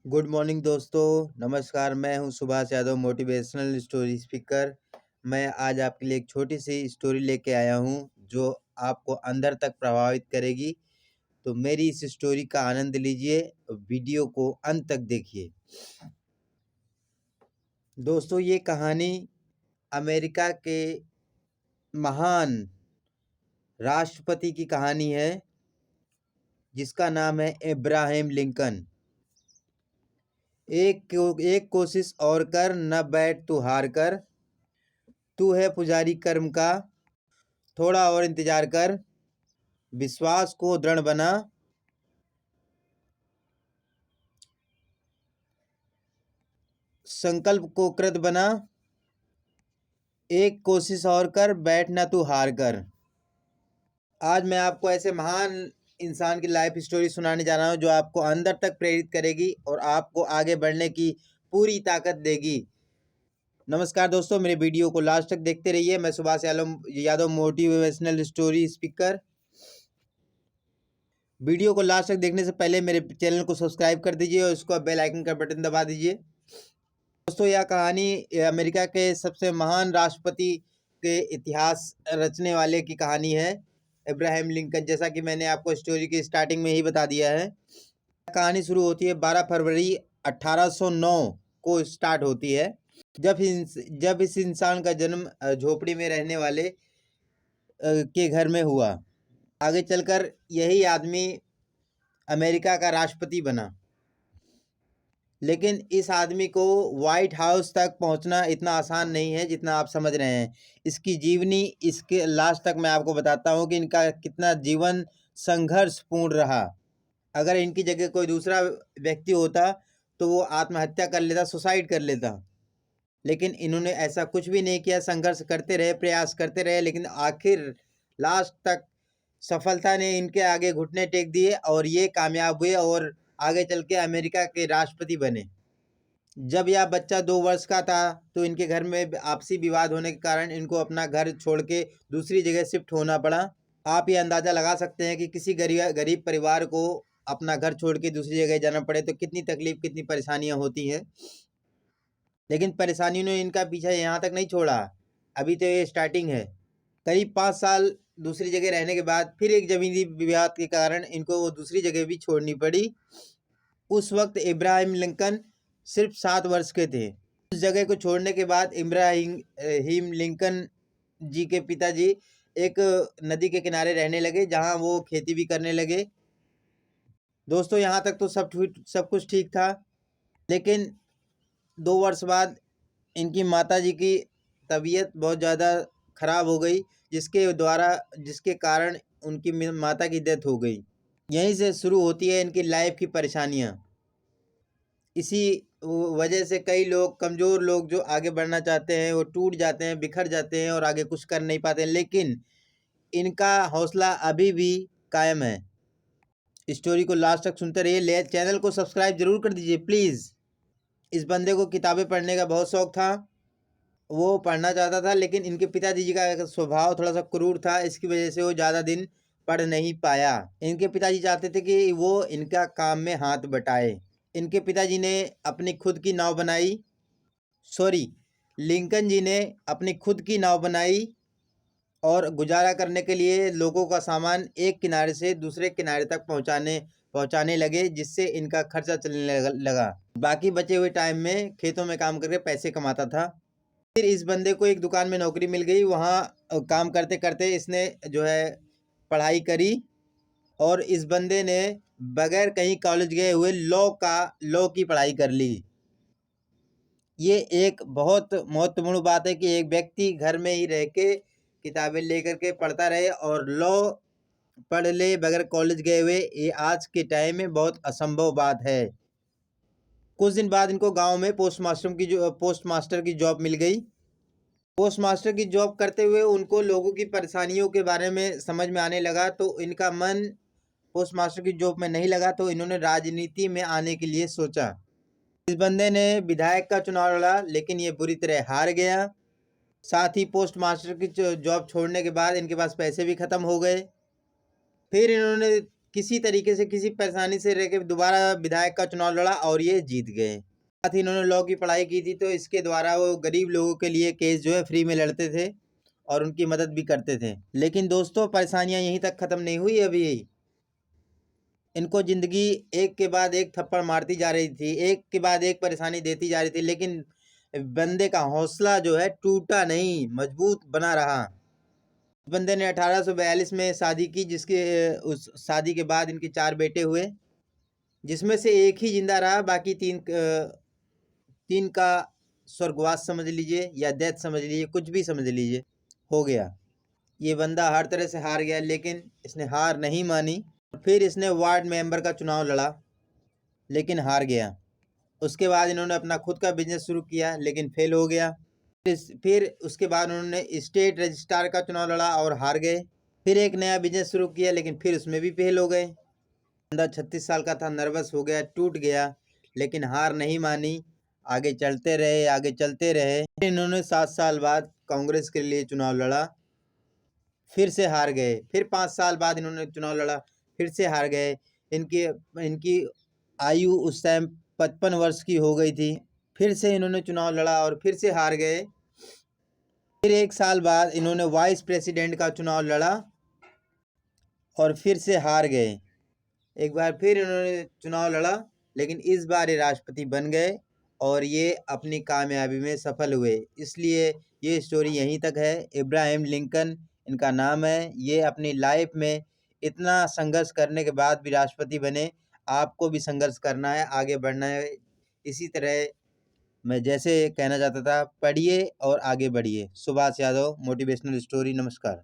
Good morning दोस्तों। नमस्कार, मैं हूं Subhash Yadav, motivational story speaker. मैं आज आपके लिए एक छोटी सी स्टोरी लेके आया हूं जो आपको अंदर तक प्रभावित करेगी। तो मेरी इस स्टोरी का आनंद लीजिए, वीडियो को अंत तक देखिए। दोस्तों, ये कहानी अमेरिका के महान राष्ट्रपति की कहानी है जिसका नाम है इब्राहिम लिंकन। एक कोशिश और कर, न बैठ तू हार कर। तू है पुजारी कर्म का, थोड़ा और इंतजार कर। विश्वास को दृढ़ बना, संकल्प को कृत बना। एक कोशिश और कर, बैठ ना तू हार कर। आज मैं आपको ऐसे महान इंसान की लाइफ स्टोरी सुनाने जा रहा हूं जो आपको अंदर तक प्रेरित करेगी और आपको आगे बढ़ने की पूरी ताकत देगी। नमस्कार दोस्तों, मेरे वीडियो को लास्ट तक देखते रहिए। मैं Subhash Yadav, motivational story speaker. Video को लास्ट तक देखने से पहले मेरे चैनल को सब्सक्राइब कर दीजिए और उसको बेल आइकन का बटन दबा दीजिए। दोस्तों, यह कहानी अमेरिका के सबसे महान राष्ट्रपति के इतिहास रचने वाले की कहानी है, इब्राहिम लिंकन। जैसा कि मैंने आपको स्टोरी की स्टार्टिंग में ही बता दिया है। कहानी शुरू होती है 12 फरवरी 1809 को स्टार्ट होती है, जब इस इंसान का जन्म झोपड़ी में रहने वाले के घर में हुआ। आगे चलकर यही आदमी अमेरिका का राष्ट्रपति बना। लेकिन इस आदमी को व्हाइट हाउस तक पहुंचना इतना आसान नहीं है जितना आप समझ रहे हैं। इसकी जीवनी, इसके लास्ट तक मैं आपको बताता हूं कि इनका कितना जीवन संघर्षपूर्ण रहा। अगर इनकी जगह कोई दूसरा व्यक्ति होता तो वो आत्महत्या कर लेता, सुसाइड कर लेता। लेकिन इन्होंने ऐसा कुछ भी नहीं किया। संघर्ष करते रहे, प्रयास करते रहे, लेकिन आखिर लास्ट तक सफलता ने इनके आगे घुटने टेक दिए और ये कामयाब हुए और आगे चल के अमेरिका के राष्ट्रपति बने। जब यह बच्चा 2 वर्ष का था तो इनके घर में आपसी विवाद होने के कारण इनको अपना घर छोड़ के दूसरी जगह शिफ्ट होना पड़ा। आप ये अंदाज़ा लगा सकते हैं कि किसी गरीब परिवार को अपना घर छोड़ के दूसरी जगह जाना पड़े तो कितनी तकलीफ, कितनी परेशानियां होती हैं। लेकिन परेशानियों ने इनका पीछा यहाँ तक नहीं छोड़ा। अभी तो ये स्टार्टिंग है। करीब 5 साल दूसरी जगह रहने के बाद फिर एक ज़मीनी विवाद के कारण इनको वो दूसरी जगह भी छोड़नी पड़ी। उस वक्त इब्राहिम लिंकन सिर्फ 7 वर्ष के थे। उस जगह को छोड़ने के बाद इब्राहिम लिंकन जी के पिताजी एक नदी के किनारे रहने लगे, जहां वो खेती भी करने लगे। दोस्तों, यहाँ तक तो सब कुछ ठीक था। लेकिन 2 वर्ष बाद इनकी माताजी की तबीयत बहुत ज़्यादा खराब हो गई, जिसके कारण उनकी माता की डेथ हो गई। यहीं से शुरू होती है इनकी लाइफ की परेशानियाँ। इसी वजह से कई लोग, कमज़ोर लोग जो आगे बढ़ना चाहते हैं, वो टूट जाते हैं, बिखर जाते हैं और आगे कुछ कर नहीं पाते। लेकिन इनका हौसला अभी भी कायम है। स्टोरी को लास्ट तक सुनते रहिए। चैनल को सब्सक्राइब जरूर कर दीजिए प्लीज़। इस बंदे को किताबें पढ़ने का बहुत शौक था। वो पढ़ना चाहता था, लेकिन इनके पिताजी जी का स्वभाव थोड़ा सा क्रूर था। इसकी वजह से वो ज़्यादा दिन पढ़ नहीं पाया। इनके पिताजी चाहते थे कि वो इनका काम में हाथ बटाए। इनके पिताजी ने अपनी खुद की नाव बनाई। लिंकन जी ने अपनी खुद की नाव बनाई और गुजारा करने के लिए लोगों का सामान एक किनारे से दूसरे किनारे तक पहुंचाने लगे, जिससे इनका खर्चा चलने लगा। बाकी बचे हुए टाइम में खेतों में काम करके पैसे कमाता था। फिर इस बंदे को एक दुकान में नौकरी मिल गई। वहाँ काम करते करते इसने जो है पढ़ाई करी और इस बंदे ने बगैर कहीं कॉलेज गए हुए लॉ की पढ़ाई कर ली। ये एक बहुत महत्वपूर्ण बात है कि एक व्यक्ति घर में ही रह के किताबें लेकर के पढ़ता रहे और लॉ पढ़ ले बगैर कॉलेज गए हुए। ये आज के टाइम में बहुत असंभव बात है। कुछ दिन बाद इनको गांव में पोस्टमास्टर की जॉब मिल गई। पोस्टमास्टर की जॉब करते हुए उनको लोगों की परेशानियों के बारे में समझ में आने लगा, तो इनका मन पोस्टमास्टर की जॉब में नहीं लगा, तो इन्होंने राजनीति में आने के लिए सोचा। इस बंदे ने विधायक का चुनाव लड़ा, लेकिन ये बुरी तरह हार गया। साथ ही पोस्टमास्टर की जॉब छोड़ने के बाद इनके पास पैसे भी खत्म हो गए। फिर इन्होंने किसी तरीके से किसी परेशानी से रह के दोबारा विधायक का चुनाव लड़ा और ये जीत गए। साथ ही इन्होंने लॉ की पढ़ाई की थी, तो इसके द्वारा वो गरीब लोगों के लिए केस जो है फ्री में लड़ते थे और उनकी मदद भी करते थे। लेकिन दोस्तों, परेशानियां यहीं तक ख़त्म नहीं हुई अभी। इनको ज़िंदगी एक के बाद एक थप्पड़ मारती जा रही थी, एक के बाद एक परेशानी देती जा रही थी, लेकिन बंदे का हौसला जो है टूटा नहीं, मजबूत बना रहा। बंदे ने 1842 में शादी की, जिसके उस शादी के बाद इनके 4 बेटे हुए, जिसमें से एक ही जिंदा रहा, बाकी तीन का स्वर्गवास समझ लीजिए या डेथ समझ लीजिए, कुछ भी समझ लीजिए, हो गया। ये बंदा हर तरह से हार गया, लेकिन इसने हार नहीं मानी। फिर इसने वार्ड मेंबर का चुनाव लड़ा, लेकिन हार गया। उसके बाद इन्होंने अपना खुद का बिजनेस शुरू किया, लेकिन फेल हो गया। फिर उसके बाद उन्होंने स्टेट रजिस्ट्रार का चुनाव लड़ा और हार गए। फिर एक नया बिजनेस शुरू किया, लेकिन फिर उसमें भी फेल हो गए। बंदा 36 साल का था, नर्वस हो गया, टूट गया, लेकिन हार नहीं मानी, आगे चलते रहे, आगे चलते रहे। इन्होंने 7 साल बाद कांग्रेस के लिए चुनाव लड़ा, फिर से हार गए। फिर 5 साल बाद इन्होंने चुनाव लड़ा, फिर से हार गए। इनकी आयु उस टाइम 55 वर्ष की हो गई थी। फिर से इन्होंने चुनाव लड़ा और फिर से हार गए। फिर 1 साल बाद इन्होंने वाइस प्रेसिडेंट का चुनाव लड़ा और फिर से हार गए। एक बार फिर इन्होंने चुनाव लड़ा, लेकिन इस बार ये राष्ट्रपति बन गए और ये अपनी कामयाबी में सफल हुए। इसलिए ये स्टोरी यहीं तक है। इब्राहिम लिंकन इनका नाम है। ये अपनी लाइफ में इतना संघर्ष करने के बाद भी राष्ट्रपति बने। आपको भी संघर्ष करना है, आगे बढ़ना है। इसी तरह मैं जैसे कहना चाहता था, पढ़िए और आगे बढ़िए। Subhash Yadav, motivational story. नमस्कार।